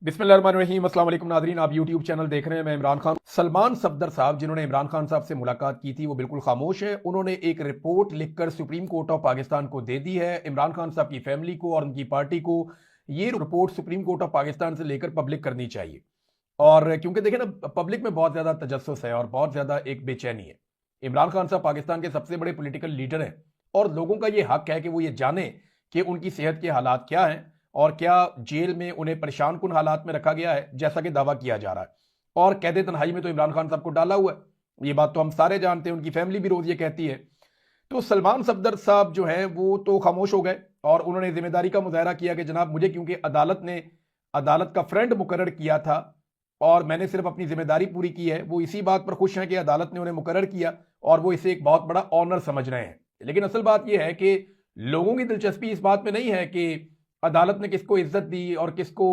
बिस्मिल्लाहिर्रहमानिर्रहीम। अस्सलाम वालेकुम नाज़रीन, आप यूट्यूब चैनल देख रहे हैं। मैं इमरान खान। सलमान सफदर साहब जिन्होंने इमरान खान साहब से मुलाकात की थी वो बिल्कुल खामोश है। उन्होंने एक रिपोर्ट लिखकर सुप्रीम कोर्ट ऑफ पाकिस्तान को दे दी है। इमरान खान साहब की फैमिली को और उनकी पार्टी को ये report supreme court of Pakistan से लेकर पब्लिक करनी चाहिए। और क्योंकि देखें ना, पब्लिक में बहुत ज़्यादा तजस्सुस है और बहुत ज़्यादा एक बेचैनी है। इमरान खान साहब पाकिस्तान के सबसे बड़े पोलिटिकल लीडर हैं और लोगों का ये हक है कि वो ये जाने कि उनकी सेहत के हालात क्या हैं और क्या जेल में उन्हें परेशान कुन हालात में रखा गया है जैसा कि दावा किया जा रहा है। और कैद तन्हाई में तो इमरान खान साहब को डाला हुआ है, ये बात तो हम सारे जानते हैं। उनकी फैमिली भी रोज ये कहती है। तो सलमान सफदर साहब जो हैं वो तो खामोश हो गए और उन्होंने जिम्मेदारी का मुजाहरा किया कि जनाब मुझे क्योंकि अदालत का फ्रेंड मुकर्रर किया था और मैंने सिर्फ अपनी जिम्मेदारी पूरी की है। वो इसी बात पर खुश हैं कि अदालत ने उन्हें मुकर्रर किया और वो इसे एक बहुत बड़ा ऑनर समझ रहे हैं। लेकिन असल बात यह है कि लोगों की दिलचस्पी इस बात में नहीं है कि अदालत ने किसको इज्जत दी और किसको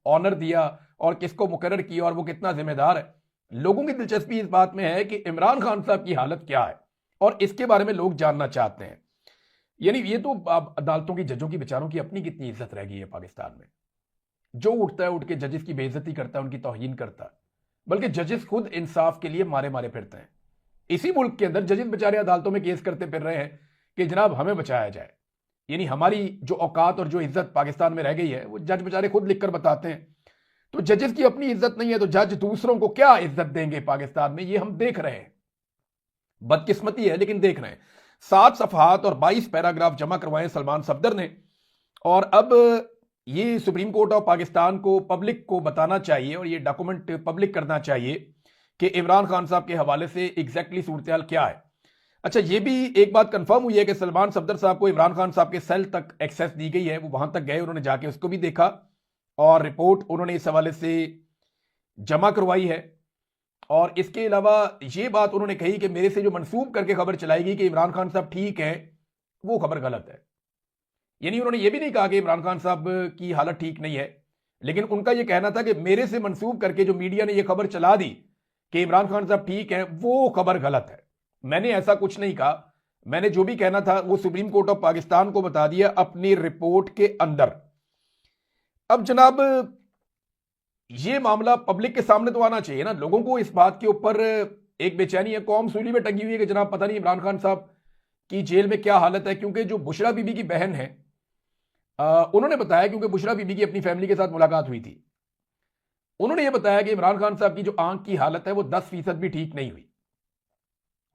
ऑनर दिया और किसको मुकर्रर किया और वो कितना जिम्मेदार है। लोगों की दिलचस्पी इस बात में है कि इमरान खान साहब की हालत क्या है और इसके बारे में लोग जानना चाहते हैं। यानी ये तो अदालतों की, जजों की, बेचारों की अपनी कितनी इज्जत रह गई है पाकिस्तान में। जो उठता है उठ के जजेस की बेइज्जती करता है, उनकी तौहीन करता है, बल्कि जजेस खुद इंसाफ के लिए मारे मारे फिरते हैं। इसी मुल्क के अंदर जजेस बेचारे अदालतों में केस करते फिर रहे हैं कि जनाब हमें बचाया जाए। यानी हमारी जो औकात और जो इज्जत पाकिस्तान में रह गई है वो जज बेचारे खुद लिखकर बताते हैं। तो जजेस की अपनी इज्जत नहीं है तो जज दूसरों को क्या इज्जत देंगे पाकिस्तान में, ये हम देख रहे हैं। बदकिस्मती है लेकिन देख रहे हैं। 7 सफहात और 22 पैराग्राफ जमा करवाए सलमान सफदर ने और अब ये सुप्रीम कोर्ट ऑफ पाकिस्तान को, पब्लिक को बताना चाहिए और ये डॉक्यूमेंट पब्लिक करना चाहिए कि इमरान खान साहब के हवाले से एग्जैक्टली सूरत हाल क्या है। अच्छा, ये भी एक बात कंफर्म हुई है कि सलमान सफदर साहब को इमरान खान साहब के सेल तक एक्सेस दी गई है। वो वहां तक गए, उन्होंने जाके उसको भी देखा और रिपोर्ट उन्होंने इस हवाले से जमा करवाई है। और इसके अलावा ये बात उन्होंने कही कि मेरे से जो मंसूब करके खबर चलाई गई कि इमरान खान साहब ठीक है, वो खबर गलत है। यानी उन्होंने ये भी नहीं कहा कि इमरान खान साहब की हालत ठीक नहीं है, लेकिन उनका यह कहना था कि मेरे से मंसूब करके जो मीडिया ने यह खबर चला दी कि इमरान खान साहब ठीक है, वो खबर गलत है। मैंने ऐसा कुछ नहीं कहा। मैंने जो भी कहना था वो सुप्रीम कोर्ट ऑफ पाकिस्तान को बता दिया अपनी रिपोर्ट के अंदर। अब जनाब ये मामला पब्लिक के सामने तो आना चाहिए ना। लोगों को इस बात के ऊपर एक बेचैनी है, कौम सूली में टंगी हुई है कि जनाब पता नहीं इमरान खान साहब की जेल में क्या हालत है। क्योंकि जो बुशरा बीबी की बहन है, उन्होंने बताया, क्योंकि बुशरा बीबी की अपनी फैमिली के साथ मुलाकात हुई थी, उन्होंने ये बताया कि इमरान खान साहब की जो आंख की हालत है वो 10% भी ठीक नहीं हुई।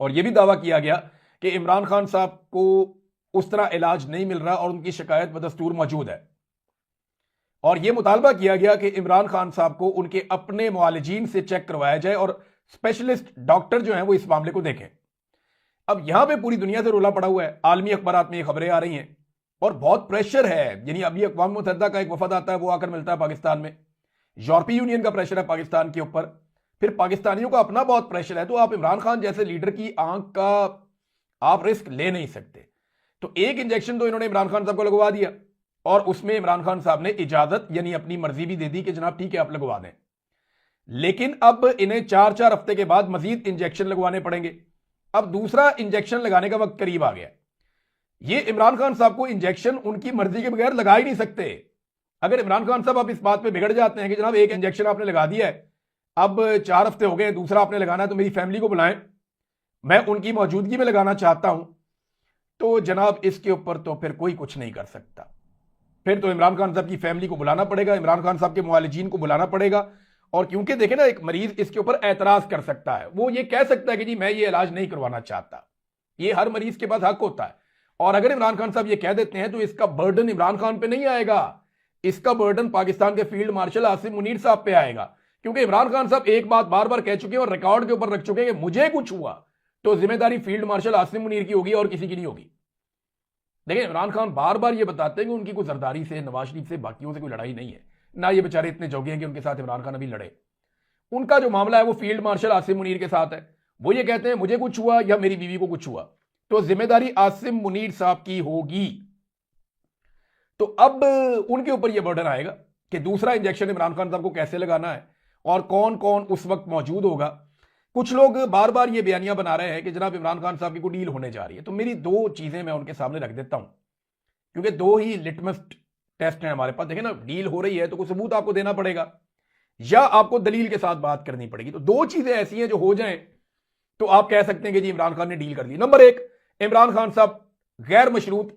और यह भी दावा किया गया कि इमरान खान साहब को उस तरह इलाज नहीं मिल रहा और उनकी शिकायत बदस्तूर मौजूद है। और यह मुतालबा किया गया कि इमरान खान साहब को उनके अपने मुआलिजीन से चेक करवाया जाए और स्पेशलिस्ट डॉक्टर जो हैं वो इस मामले को देखें। अब यहां पे पूरी दुनिया से रोला पड़ा हुआ है, आलमी अखबारात में ये खबरें आ रही हैं और बहुत प्रेशर है। यानी अभी अक़वाम मुत्तहिदा का एक वफद आता है, वो आकर मिलता है पाकिस्तान में। यूरोपीय यूनियन का प्रेशर है पाकिस्तान के ऊपर, फिर पाकिस्तानियों का अपना बहुत प्रेशर है। तो आप इमरान खान जैसे लीडर की आंख का आप रिस्क ले नहीं सकते। तो एक इंजेक्शन तो इन्होंने इमरान खान साहब को लगवा दिया और उसमें इमरान खान साहब ने इजाजत यानी अपनी मर्जी भी दे दी कि जनाब ठीक है आप लगवा दें। लेकिन अब इन्हें 4-4 हफ्ते के बाद मजीद इंजेक्शन लगवाने पड़ेंगे। अब दूसरा इंजेक्शन लगाने का वक्त करीब आ गया। ये इमरान खान साहब को इंजेक्शन उनकी मर्जी के बगैर लगा ही नहीं सकते। अगर इमरान खान साहब आप इस बात पे बिगड़ जाते हैं कि जनाब एक इंजेक्शन आपने लगा दिया है, अब 4 हफ्ते हो गए, दूसरा आपने लगाना है, तो मेरी फैमिली को बुलाएं, मैं उनकी मौजूदगी में लगाना चाहता हूं, तो जनाब इसके ऊपर तो फिर कोई कुछ नहीं कर सकता। फिर तो इमरान खान साहब की फैमिली को बुलाना पड़ेगा, इमरान खान साहब के मुआलिजीन को बुलाना पड़ेगा। और क्योंकि देखें ना, एक मरीज इसके ऊपर एतराज कर सकता है, वो ये कह सकता है कि जी मैं ये इलाज नहीं करवाना चाहता। ये हर मरीज के पास हक होता है। और अगर इमरान खान साहब ये कह देते हैं तो इसका बर्डन इमरान खान पे नहीं आएगा, इसका बर्डन पाकिस्तान के फील्ड मार्शल आसिम मुनीर साहब पे आएगा। क्योंकि इमरान खान साहब एक बात बार बार कह चुके हैं और रिकॉर्ड के ऊपर रख चुके हैं कि मुझे कुछ हुआ तो जिम्मेदारी फील्ड मार्शल आसिम मुनीर की होगी और किसी की नहीं होगी। देखिए, इमरान खान बार बार ये बताते हैं कि उनकी कोई जरदारी से, नवाज शरीफ से, बाकियों से कोई लड़ाई नहीं है। ना ये बेचारे इतने जोगे हैं कि उनके साथ इमरान खान अभी लड़े। उनका जो मामला है वो फील्ड मार्शल आसिम मुनीर के साथ है। वो ये कहते हैं मुझे कुछ हुआ या मेरी बीवी को कुछ हुआ तो जिम्मेदारी आसिम मुनीर साहब की होगी। तो अब उनके ऊपर यह बर्डन आएगा कि दूसरा इंजेक्शन इमरान खान साहब को कैसे लगाना है और कौन कौन उस वक्त मौजूद होगा। कुछ लोग बार बार ये बयानियां बना रहे हैं कि जनाब इमरान खान साहब की कोई डील होने जा रही है। तो मेरी 2 चीजें मैं उनके सामने रख देता हूं, क्योंकि 2 ही लिटमस टेस्ट हैं हमारे पास। देखें ना, डील हो रही है तो कोई सबूत आपको देना पड़ेगा। या आपको दलील के साथ बात करनी पड़ेगी। तो दो चीजें ऐसी हैं जो हो जाएं तो आप कह सकते हैं कि जी इमरान खान ने डील कर दी। नंबर एक, इमरान खान साहब गैर मशरूत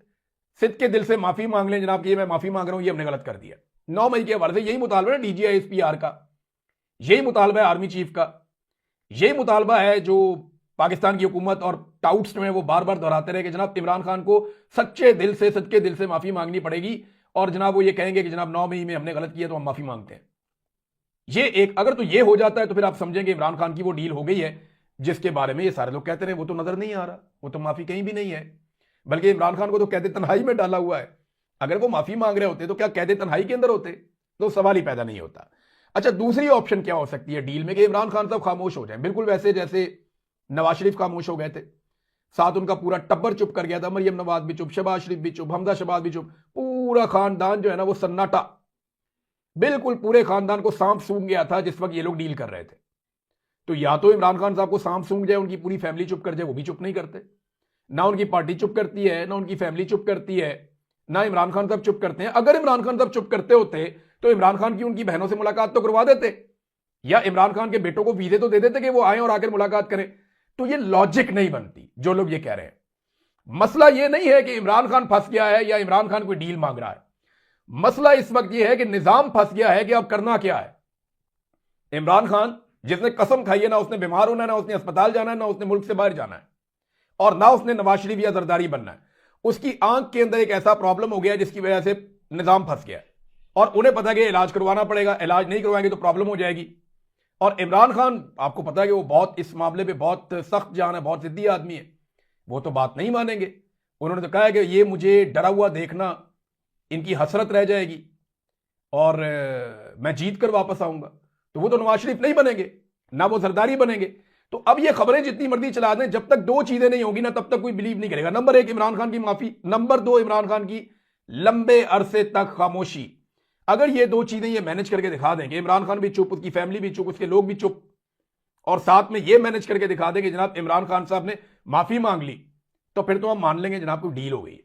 सिद्ध के दिल से माफी मांग लें जनाब कि ये मैं माफी मांग रहा हूं, ये हमने गलत कर दिया। 9 मई के हवाले से यही मुतालबा है DGISPR का, यही मुतालबा है आर्मी चीफ का, यही मुतालबा है जो पाकिस्तान की हुकूमत और टाउट्स में वो बार बार दोहराते रहे कि जनाब इमरान खान को सच्चे दिल से, सच्चे दिल से माफी मांगनी पड़ेगी और जनाब वो ये कहेंगे कि जनाब 9 मई में हमने गलत किया तो हम माफी मांगते हैं। ये एक, अगर तो ये हो जाता है तो फिर आप समझेंगे इमरान खान की वो डील हो गई है जिसके बारे में ये सारे लोग कहते रहे। वो तो नजर नहीं आ रहा, वो तो माफी कहीं भी नहीं है, बल्कि इमरान खान को तो कैद तन्हाई में डाला हुआ है। अगर वो माफी मांग रहे होते तो क्या कैद तन्हाई के अंदर होते? तो सवाल ही पैदा नहीं होता। अच्छा, दूसरी ऑप्शन क्या हो सकती है डील में कि इमरान खान साहब खामोश हो जाए, बिल्कुल वैसे जैसे नवाज शरीफ खामोश हो गए थे, साथ उनका पूरा टब्बर चुप कर गया था, मरियम नवाज भी चुप, शहबाज शरीफ भी चुप, हमजा शहबाज भी चुप, पूरा खानदान जो है ना वो सन्नाटा, बिल्कुल पूरे खानदान को सांप सूंघ गया था जिस वक्त ये लोग डील कर रहे थे। तो या तो इमरान खान साहब को सांप सूंघ जाए, उनकी पूरी फैमिली चुप कर जाए, वो भी चुप नहीं करते, ना उनकी पार्टी चुप करती है, ना उनकी फैमिली चुप करती है, ना इमरान खान साहब चुप करते हैं। अगर इमरान खान साहब चुप करते होते तो इमरान खान की उनकी बहनों से मुलाकात तो करवा देते, या इमरान खान के बेटों को वीजे तो दे देते कि वो आए और आकर मुलाकात करें। तो ये लॉजिक नहीं बनती जो लोग ये कह रहे हैं। मसला ये नहीं है कि इमरान खान फंस गया है या इमरान खान कोई डील मांग रहा है, मसला इस वक्त ये है कि निजाम फंस गया है कि अब करना क्या है। इमरान खान जिसने कसम खाई है ना उसने बीमार होना है, ना उसने अस्पताल जाना है, ना उसने मुल्क से बाहर जाना है, और ना उसने नवाज शरीफ या जरदारी बनना है। उसकी आंख के अंदर एक ऐसा प्रॉब्लम हो गया जिसकी वजह से निजाम फंस गया है और उन्हें पता है कि इलाज करवाना पड़ेगा, इलाज नहीं करवाएंगे तो प्रॉब्लम हो जाएगी। और इमरान खान आपको पता है कि वो बहुत इस मामले पे बहुत सख्त जान है, बहुत जिद्दी आदमी है, वो तो बात नहीं मानेंगे। उन्होंने तो कहा है कि ये मुझे डरा हुआ देखना इनकी हसरत रह जाएगी और मैं जीत कर वापस आऊंगा। तो वो तो नवाज शरीफ नहीं बनेंगे, ना वो जरदारी बनेंगे। तो अब ये खबरें जितनी मर्जी चला दें, जब तक दो चीजें नहीं होंगी ना तब तक कोई बिलीव नहीं करेगा। नंबर एक, इमरान खान की माफी, नंबर दो, इमरान खान की लंबे अरसे तक खामोशी। अगर ये दो चीजें ये मैनेज करके दिखा दें कि इमरान खान भी चुप, उसकी फैमिली भी चुप, उसके लोग भी चुप, और साथ में ये मैनेज करके दिखा दें कि जनाब इमरान खान साहब ने माफी मांग ली, तो फिर तो हम मान लेंगे जनाब कोई डील हो गई है,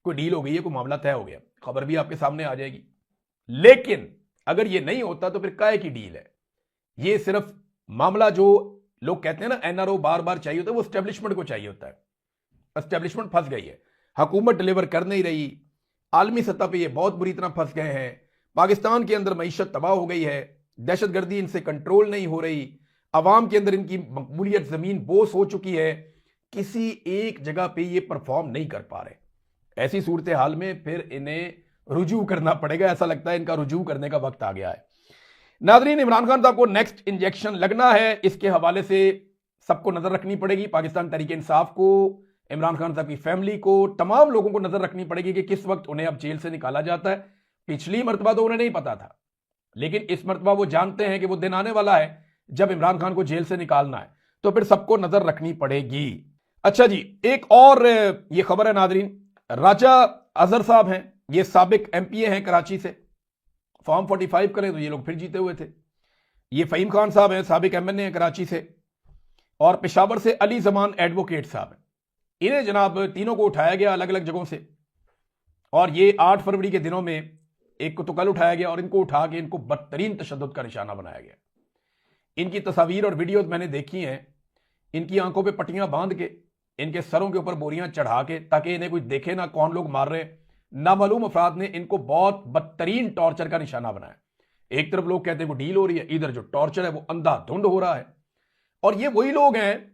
कोई डील हो गई है, कोई मामला तय हो गया, खबर भी आपके सामने आ जाएगी। लेकिन अगर ये नहीं होता तो फिर काहे की डील है? ये सिर्फ मामला जो लोग कहते हैं ना NRO बार बार चाहिए होता है, वो एस्टेब्लिशमेंट को चाहिए होता है। एस्टेब्लिशमेंट फंस गई है, हुकूमत डिलीवर कर नहीं रही, आलमी सतह पे ये बहुत बुरी तरह फंस गए हैं, पाकिस्तान के अंदर मईशत तबाह हो गई है, दहशतगर्दी इनसे कंट्रोल नहीं हो रही, अवाम के अंदर इनकी मकबूलियत जमीन बोस हो चुकी है, किसी एक जगह पे ये परफॉर्म नहीं कर पा रहे। ऐसी सूरत हाल में फिर इन्हें रुजू करना पड़ेगा, ऐसा लगता है इनका रुजू करने का वक्त आ गया है। नाजरीन, इमरान खान साहब को नेक्स्ट इंजेक्शन लगना है, इसके हवाले से सबको नजर रखनी पड़ेगी, पाकिस्तान तहरीक इंसाफ को, इमरान खान साहब की फैमिली को, तमाम लोगों को नजर रखनी पड़ेगी कि किस वक्त उन्हें अब जेल से निकाला जाता है। पिछली मरतबा तो उन्हें नहीं पता था, लेकिन इस मरतबा वो जानते हैं कि वो दिन आने वाला है जब इमरान खान को जेल से निकालना है, तो फिर सबको नजर रखनी पड़ेगी। अच्छा जी, एक और ये खबर है नाजरीन, राजा अजहर साहब हैं, ये साबिक MPA हैं कराची से, फॉर्म 45 करें तो ये लोग फिर जीते हुए थे। ये फहीम खान साहब हैं, साबिक MNA हैं कराची से, और पेशावर से अली जमान एडवोकेट साहब हैं। इन्हें जनाब तीनों को उठाया गया अलग अलग जगहों से, और ये 8 फरवरी के दिनों में एक को तो कल उठाया गया और इनको उठा के इनको बदतरीन तशद्दुद का निशाना बनाया गया। इनकी तस्वीर और वीडियोज मैंने देखी हैं, इनकी आंखों पे पट्टियां बांध के, इनके सरों के ऊपर बोरियां चढ़ा के, ताकि इन्हें कोई देखे ना कौन लोग मार रहे हैं। नामालूम अफराद ने इनको बहुत बदतरीन टॉर्चर का निशाना बनाया। एक तरफ लोग कहते हैं वो डील हो रही है, इधर जो टॉर्चर है वो अंधाधुंध हो रहा है। और ये वही लोग हैं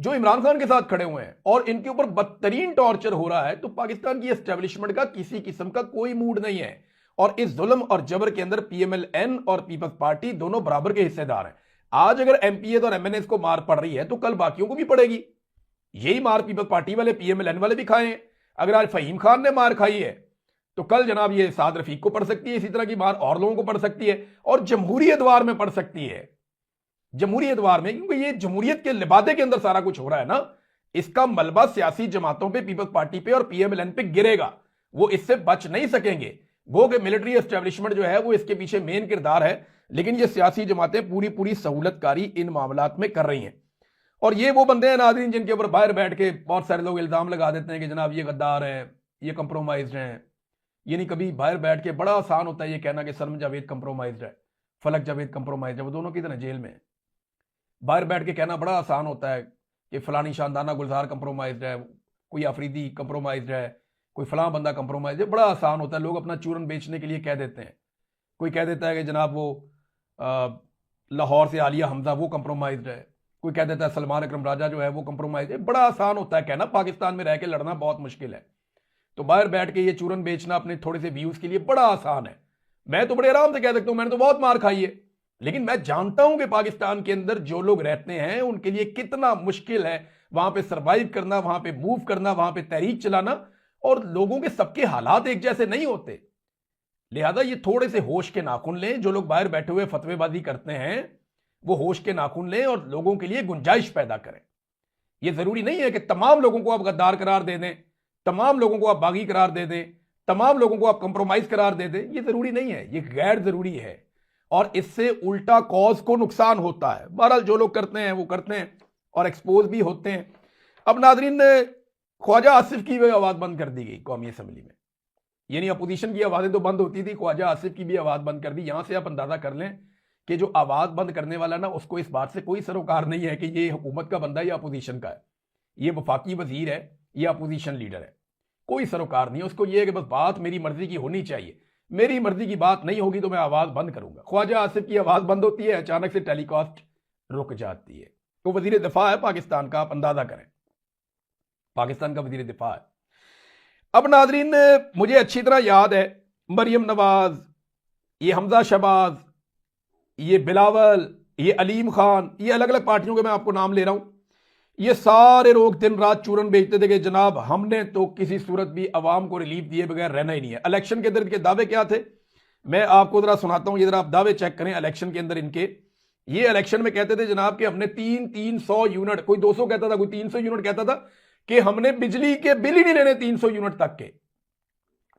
जो इमरान खान के साथ खड़े हुए हैं और इनके ऊपर बदतरीन टॉर्चर हो रहा है। तो पाकिस्तान की एस्टेब्लिशमेंट का किसी किस्म का कोई मूड नहीं है, और इस जुल्म और जबर के अंदर PMLN और पीपल्स पार्टी दोनों बराबर के हिस्सेदार हैं। आज अगर MPA और MNA को मार पड़ रही है तो कल बाकियों को भी पड़ेगी। यही मार पीपल्स पार्टी वाले, PMLN वाले भी खाए। अगर आज फहीम खान ने मार खाई है तो कल जनाब ये साद रफीक को पड़ सकती है, इसी तरह की मार और लोगों को पड़ सकती है, और जमहूरियत वार में पड़ सकती है, जमहूरियत वार में, क्योंकि ये जमहूरियत के लिबादे के अंदर सारा कुछ हो रहा है ना। इसका मलबा सियासी जमातों पे, पीपल्स पार्टी पे और PMLN पे गिरेगा, वो इससे बच नहीं सकेंगे। वो कि मिलिट्री एस्टेब्लिशमेंट जो है वो इसके पीछे मेन किरदार है, लेकिन ये सियासी जमातें पूरी पूरी सहूलतकारी इन मामलात में कर रही हैं। और ये वो बंदे हैं नाज़रीन जिनके ऊपर बाहर बैठ के बहुत सारे लोग इल्जाम लगा देते हैं कि जनाब ये गद्दार हैं, ये कंप्रोमाइज्ड हैं। यानी कभी बाहर बैठ के बड़ा आसान होता है ये कहना कि सर जावेद कंप्रोमाइज्ड है, फलक जावेद कंप्रोमाइज है, वो दोनों की तरह जेल में है। बाहर बैठ के कहना बड़ा आसान होता है कि फलानी शानदाना गुलजार कंप्रोमाइज है, कोई अफरीदी कंप्रोमाइज है, कोई फलां बंदा कंप्रोमाइज है, बड़ा आसान होता है। लोग अपना चूरन बेचने के लिए कह देते हैं। कोई कह देता है कि जनाब वो लाहौर से आलिया हमजा वो कंप्रोमाइज है, कोई कह देता है सलमान अकरम राजा जो है वो कंप्रोमाइज है। बड़ा आसान होता है कहना, पाकिस्तान में रह के लड़ना बहुत मुश्किल है। तो बाहर बैठ के ये चूरन बेचना अपने थोड़े से व्यूज के लिए बड़ा आसान है। मैं तो बड़े आराम से कह सकता हूं, मैंने तो बहुत मार खाई है, लेकिन मैं जानता हूं कि पाकिस्तान के अंदर जो लोग रहते हैं उनके लिए कितना मुश्किल है वहां पे सरवाइव करना, वहां पे मूव करना, वहां पे तहरीक चलाना। और लोगों के सबके हालात एक जैसे नहीं होते, लिहाजा ये थोड़े से होश के नाखून लें। जो लोग बाहर बैठे हुए फतवेबाजी करते हैं वो होश के नाखून लें और लोगों के लिए गुंजाइश पैदा करें। ये जरूरी नहीं है कि तमाम लोगों को आप गद्दार करार दे दें, तमाम लोगों को आप बागी करार दे दें, तमाम लोगों को आप कंप्रोमाइज करार दे दें। ये जरूरी नहीं है, ये गैर जरूरी है और इससे उल्टा कॉज को नुकसान होता है। बहरहाल जो लोग करते हैं वो करते हैं और एक्सपोज भी होते हैं। अब नाजरीन, ख्वाजा आसिफ की भी आवाज बंद कर दी गई कौमी असम्बली में, यानी अपोजिशन की आवाजें तो बंद होती थी, ख्वाजा आसिफ की भी आवाज बंद कर दी। यहां से आप अंदाजा कर लें कि जो आवाज बंद करने वाला ना, उसको इस बात से कोई सरोकार नहीं है कि ये हुकूमत का बंदा या अपोजिशन का है, ये वफाकी वजीर है या अपोजिशन लीडर है, कोई सरोकार नहीं है उसको। ये है कि बस बात मेरी मर्जी की होनी चाहिए, मेरी मर्जी की बात नहीं होगी तो मैं आवाज बंद करूंगा। ख्वाजा आसिफ की आवाज बंद होती है, अचानक से टेलीकास्ट रुक जाती है। तो वजीर दिफा है पाकिस्तान का, आप अंदाजा करें, पाकिस्तान का वजीर दिफा है। अब नाजरीन, मुझे अच्छी तरह याद है मरियम नवाज, ये हमजा शहबाज, ये बिलावल, ये अलीम खान, ये अलग अलग पार्टियों के मैं आपको नाम ले रहा हूं, ये सारे लोग दिन रात चूरन बेचते थे कि जनाब हमने तो किसी सूरत भी अवाम को रिलीफ दिए बगैर रहना ही नहीं है। इलेक्शन के अंदर के दावे क्या थे, मैं आपको जरा सुनाता हूं, ये जरा आप दावे चेक करें इलेक्शन के अंदर इनके। ये इलेक्शन में कहते थे जनाब कि हमने 300 यूनिट, कोई 200 कहता था, कोई 300 यूनिट कहता था कि हमने बिजली के बिल ही नहीं लेने 300 यूनिट तक के,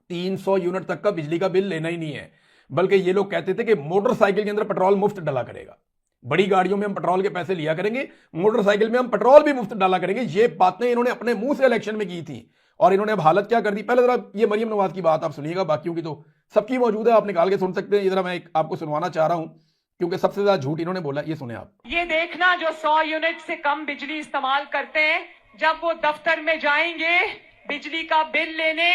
300 यूनिट तक का बिजली का बिल लेना ही नहीं है। बल्कि ये लोग कहते थे कि मोटरसाइकिल के अंदर पेट्रोल मुफ्त डाला करेगा, बड़ी गाड़ियों में हम पेट्रोल के पैसे लिया करेंगे, मोटरसाइकिल में हम पेट्रोल भी मुफ्त डाला करेंगे। ये बातें इन्होंने अपने मुंह से इलेक्शन में की थी और इन्होंने अब हालत क्या कर दी। पहले जरा ये मरियम नवाज की बात आप सुनिएगा, बाकियों की तो सबकी मौजूद है, आप निकाल के सुन सकते हैं। ये जरा मैं आपको सुनवाना चाह रहा हूं क्योंकि सबसे ज्यादा झूठ इन्होंने बोला। ये सुने आप। ये देखना जो 100 यूनिट से कम बिजली इस्तेमाल करते हैं, जब वो दफ्तर में जाएंगे बिजली का बिल लेने,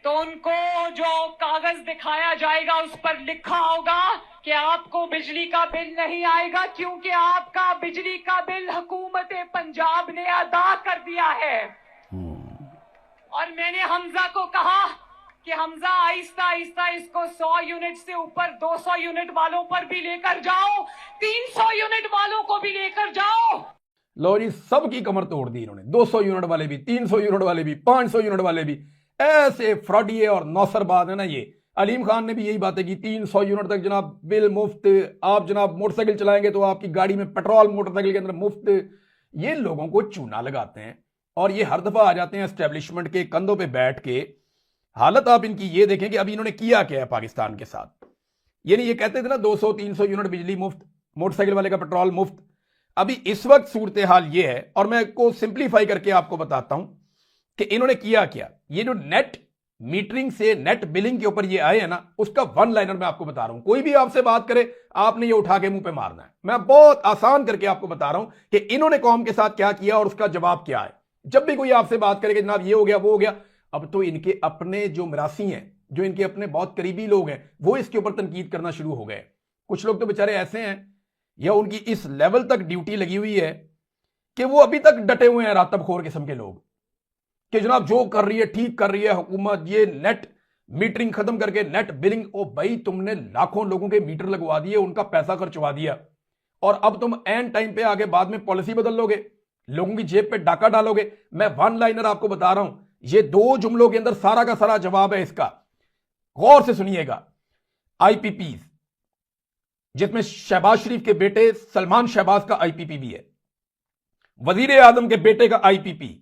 तो उनको जो कागज दिखाया जाएगा उस पर लिखा होगा कि आपको बिजली का बिल नहीं आएगा क्योंकि आपका बिजली का बिल हुकूमत पंजाब ने अदा कर दिया है। और मैंने हमजा को कहा कि हमजा आहिस्ता आहिस्ता इसको 100 यूनिट से ऊपर 200 यूनिट वालों पर भी लेकर जाओ, 300 यूनिट वालों को भी लेकर जाओ। लो जी, सबकी कमर तोड़ दी इन्होंने, 200 यूनिट वाले भी, 300 यूनिट वाले भी, 500 यूनिट वाले भी। ऐसे फ्रॉडिये और नौसरबाज है ना ये। अलीम खान ने भी यही बातें की, 300 यूनिट तक जनाब बिल मुफ्त, आप जनाब मोटरसाइकिल चलाएंगे तो आपकी गाड़ी में पेट्रोल मोटरसाइकिल के अंदर मुफ्त। ये लोगों को चूना लगाते हैं और ये हर दफा आ जाते हैं एस्टेब्लिशमेंट के कंधों पे बैठ के। हालत आप इनकी ये देखें कि अभी इन्होंने किया क्या है पाकिस्तान के साथ। यानी ये कहते थे ना 200-300 यूनिट बिजली मुफ्त, मोटरसाइकिल वाले का पेट्रोल मुफ्त। अभी इस वक्त सूरत हाल ये है और मैं को सिंप्लीफाई करके आपको बताता हूं कि इन्होंने किया क्या। ये जो नेट मीटरिंग से नेट बिलिंग के ऊपर ये आए हैं ना, उसका वन लाइनर मैं आपको बता रहा हूं। कोई भी आपसे बात करे आपने ये उठा के मुंह पे मारना है। मैं बहुत आसान करके आपको बता रहा हूं कि इन्होंने कौम के साथ क्या किया और उसका जवाब क्या है। जब भी कोई आपसे बात करे कि जनाब ये हो गया वो हो गया, अब तो इनके अपने जो मरासी हैं, जो इनके अपने बहुत करीबी लोग हैं, वो इसके ऊपर तनकीद करना शुरू हो गए। कुछ लोग तो बेचारे ऐसे हैं या उनकी इस लेवल तक ड्यूटी लगी हुई है कि वो अभी तक डटे हुए हैं, रातबखोर किस्म के लोग, कि जनाब जो कर रही है ठीक कर रही है हुकूमत, ये नेट मीटरिंग खत्म करके नेट बिलिंग। ओ भाई, तुमने लाखों लोगों के मीटर लगवा दिए, उनका पैसा खर्चवा दिया और अब तुम एंड टाइम पे आगे बाद में पॉलिसी बदल लोगे, लोगों की जेब पे डाका डालोगे। मैं वन लाइनर आपको बता रहा हूं, ये 2 जुमलों के अंदर सारा का सारा जवाब है इसका। गौर से सुनिएगा। आईपीपी, जिसमें शहबाज शरीफ के बेटे सलमान शहबाज का आईपीपी भी है, वजीर आजम के बेटे का आईपीपी,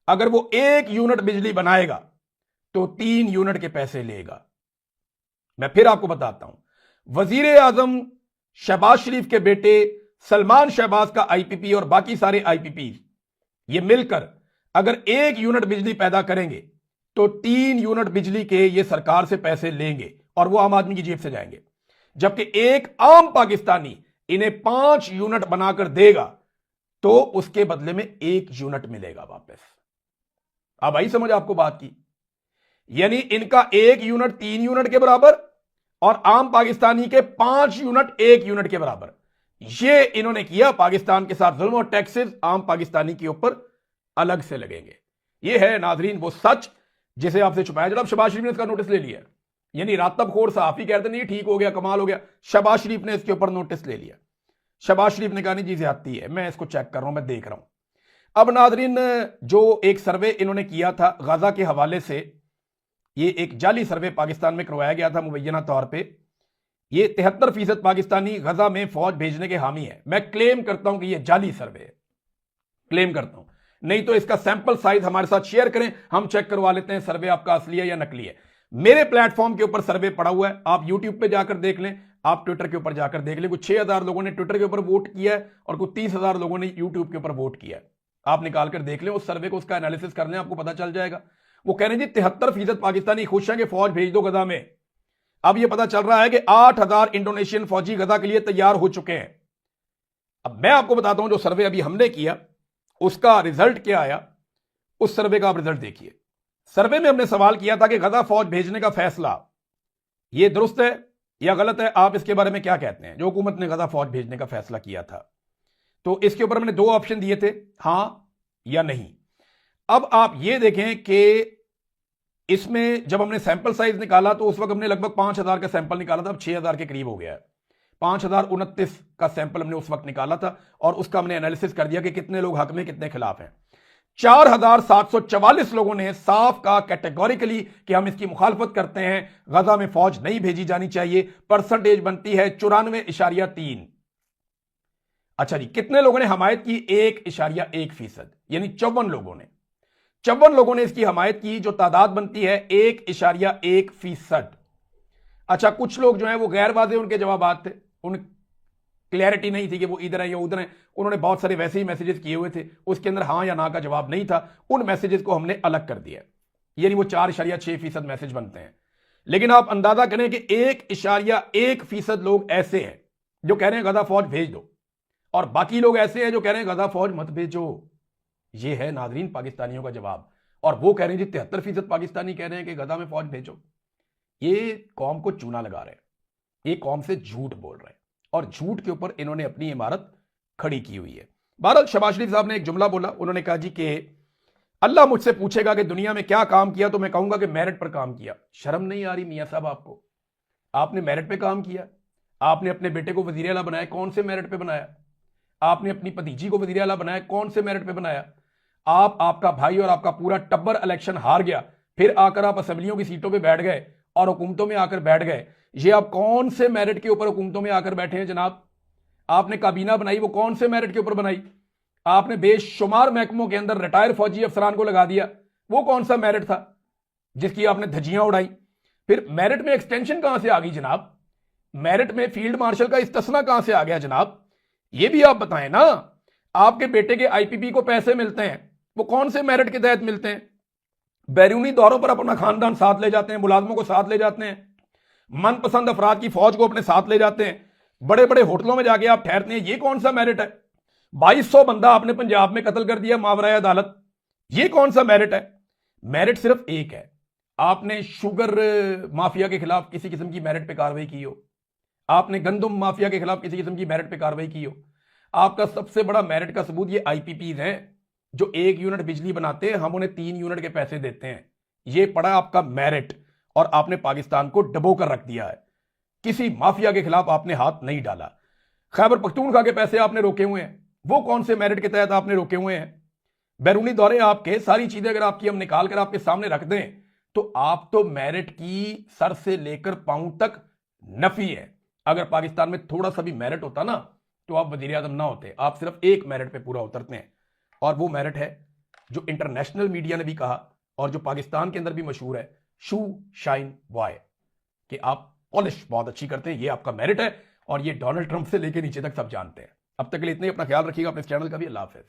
अगर वो 1 यूनिट बिजली बनाएगा तो 3 यूनिट के पैसे लेगा। मैं फिर आपको बताता हूं, वजीर आजम शहबाज शरीफ के बेटे सलमान शहबाज का आईपीपी और बाकी सारे आईपीपी ये मिलकर अगर 1 यूनिट बिजली पैदा करेंगे तो 3 यूनिट बिजली के ये सरकार से पैसे लेंगे और वो आम आदमी की जेब से जाएंगे। जबकि एक आम पाकिस्तानी इन्हें 5 यूनिट बनाकर देगा तो उसके बदले में 1 यूनिट मिलेगा वापस। अब आई समझ आपको बात की? यानी इनका 1 यूनिट 3 यूनिट के बराबर और आम पाकिस्तानी के 5 यूनिट 1 यूनिट के बराबर। ये इन्होंने किया पाकिस्तान के साथ जुल्म, और टैक्सेस आम पाकिस्तानी के ऊपर अलग से लगेंगे। ये है नाजरीन वो सच जिसे आपसे छुपाया। जनाब शहबाज शरीफ ने इसका नोटिस ले लिया, यानी रातबखोर सहाफी कहते नहीं ठीक हो गया, कमाल हो गया, शहबाज शरीफ ने इसके ऊपर नोटिस ले लिया। शहबाज शरीफ ने कहा नहीं जी ज्यादती है, मैं इसको चेक कर रहा हूं, मैं देख रहा हूं। अब नाजरीन जो एक सर्वे इन्होंने किया था गाजा के हवाले से, ये एक जाली सर्वे पाकिस्तान में करवाया गया था मुबैना तौर पे। ये 73% पाकिस्तानी गजा में फौज भेजने के हामी है। मैं क्लेम करता हूं कि ये जाली सर्वे है, क्लेम करता हूं। नहीं तो इसका सैंपल साइज हमारे साथ शेयर करें, हम चेक करवा लेते हैं सर्वे आपका असली है या नकली है। मेरे प्लेटफॉर्म के ऊपर सर्वे पड़ा हुआ है, आप यूट्यूब पे जाकर देख लें, आप ट्विटर के ऊपर जाकर देख लें। कुछ 6000 लोगों ने ट्विटर के ऊपर वोट किया है और कुछ 30,000 लोगों ने यूट्यूब के ऊपर वोट किया है। आप निकाल कर देख लें उस सर्वे को, उसका एनालिसिस कर लें, आपको पता चल जाएगा। वो कह रहे हैं जी 73% पाकिस्तानी खुश हैं कि फौज भेज दो गजा में। अब यह पता चल रहा है कि 8000 इंडोनेशियन फौजी गजा के लिए तैयार हो चुके हैं। अब मैं आपको बताता हूं जो सर्वे अभी हमने किया उसका रिजल्ट क्या आया। उस सर्वे का आप रिजल्ट देखिए। सर्वे में हमने सवाल किया था कि गजा फौज भेजने का फैसला यह दुरुस्त है या गलत है, आप इसके बारे में क्या कहते हैं, जो हुकूमत ने गजा फौज भेजने का फैसला किया था। तो इसके ऊपर हमने 2 ऑप्शन दिए थे, हां या नहीं। अब आप ये देखें कि इसमें जब हमने सैंपल साइज निकाला तो उस वक्त हमने लगभग 5000 का सैंपल निकाला था, अब 6000 के करीब हो गया है। 5029 का सैंपल हमने उस वक्त निकाला था और उसका हमने एनालिसिस कर दिया कि कितने लोग हक में कितने खिलाफ हैं। 4744 लोगों ने साफ कहा कैटेगोरिकली कि हम इसकी मुखालफत करते हैं, गजा में फौज नहीं भेजी जानी चाहिए। परसेंटेज बनती है 94.3। अच्छा जी, कितने लोगों ने हमायत की? 1.1%, यानी 54 लोगों ने इसकी हमायत की, जो तादाद बनती है 1.1%। अच्छा, कुछ लोग जो है वो गैर वाज़ेह उनके जवाबात थे, उन क्लैरिटी नहीं थी कि वो इधर है या उधर है। उन्होंने बहुत सारे वैसे ही मैसेजेस किए हुए थे, उसके अंदर हां या ना का जवाब नहीं था। उन मैसेजेस को हमने अलग कर दिया, यानी वो 4.6% मैसेज बनते हैं। लेकिन आप अंदाजा करें कि 1.1% लोग ऐसे हैं जो कह रहे हैं गजा फौज भेज दो, और बाकी लोग ऐसे हैं जो कह रहे हैं गजा फौज मत भेजो। ये है नाजरीन पाकिस्तानियों का जवाब। और वो कह रहे हैं जी 73% पाकिस्तानी कह रहे हैं कि गजा में फौज भेजो। ये कौम को चूना लगा रहे हैं, ये कौम से झूठ बोल रहे हैं, और झूठ के ऊपर इन्होंने अपनी इमारत खड़ी की हुई है। बहरहाल शहबाज शरीफ साहब ने एक जुमला बोला, उन्होंने कहा जी कि अल्लाह मुझसे पूछेगा कि दुनिया में क्या काम किया तो मैं कहूंगा कि मेरिट पर काम किया। शर्म नहीं आ रही मियां साहब आपको? आपने मेरिट पे काम किया। आपने अपने बेटे को वजीर आला बनाया, कौन से मेरिट पे बनाया? आपने अपनी भतीजी को वजीर आला बनाया, कौन से मेरिट पे बनाया? आपका भाई और आपका पूरा टब्बर इलेक्शन हार गया, फिर आकर आप असेंबलियों की सीटों पे बैठ गए और हुकूमतों में आकर बैठ गए। ये आप कौन से मेरिट के ऊपर हुकूमतों में आकर बैठे हैं जनाब? आपने काबीना बनाई, वो कौन से मेरिट के ऊपर बनाई? आपने बेशुमार महकमों के अंदर रिटायर फौजी अफसरान को लगा दिया, वो कौन सा मेरिट था जिसकी आपने धज्जियां उड़ाई? फिर मेरिट में एक्सटेंशन कहां से आ गई जनाब? मेरिट में फील्ड मार्शल का इस्तिस्ना कहां से आ गया जनाब? ये भी आप बताएं ना। आपके बेटे के आईपीपी को पैसे मिलते हैं, वो कौन से मेरिट के तहत मिलते हैं? बैरूनी दौरों पर अपना खानदान साथ ले जाते हैं, मुलाजमों को साथ ले जाते हैं, मनपसंद अफराद की फौज को अपने साथ ले जाते हैं, बड़े बड़े होटलों में जाके आप ठहरते हैं, ये कौन सा मेरिट है? 2200 बंदा आपने पंजाब में कत्ल कर दिया मावराए अदालत, ये कौन सा मेरिट है? मेरिट सिर्फ एक है, आपने शुगर माफिया के खिलाफ किसी किस्म की मेरिट पे कार्रवाई की हो, आपने गंदम माफिया के खिलाफ किसी किस्म की मेरिट पे कार्रवाई की हो। आपका सबसे बड़ा मेरिट का सबूत ये आईपीपीज हैं जो 1 यूनिट बिजली बनाते हैं, हम उन्हें 3 यूनिट के पैसे देते हैं। ये पड़ा आपका मेरिट, और आपने पाकिस्तान को डबो कर रख दिया है। किसी माफिया के खिलाफ आपने हाथ नहीं डाला। खैबर पख्तूनख्वा के पैसे आपने रोके हुए हैं, वो कौन से मेरिट के तहत आपने रोके हुए हैं? बैरूनी दौरे आपके, सारी चीजें अगर आपकी हम निकाल कर आपके सामने रख दें तो आप तो मेरिट की सर से लेकर पांव तक नफी है। अगर पाकिस्तान में थोड़ा सा भी मेरिट होता ना तो आप वजीर आजम ना होते, आप सिर्फ एक मेरिट पे पूरा उतरते हैं, और वो मेरिट है जो इंटरनेशनल मीडिया ने भी कहा और जो पाकिस्तान के अंदर भी मशहूर है, शू शाइन वाई, कि आप पॉलिश बहुत अच्छी करते हैं, ये आपका मेरिट है, और ये डोनाल्ड ट्रंप से लेकर नीचे तक सब जानते हैं। अब तक के लिए इतने, अपना ख्याल रखिएगा, अपने चैनल का भी। अल्लाह हाफिज़।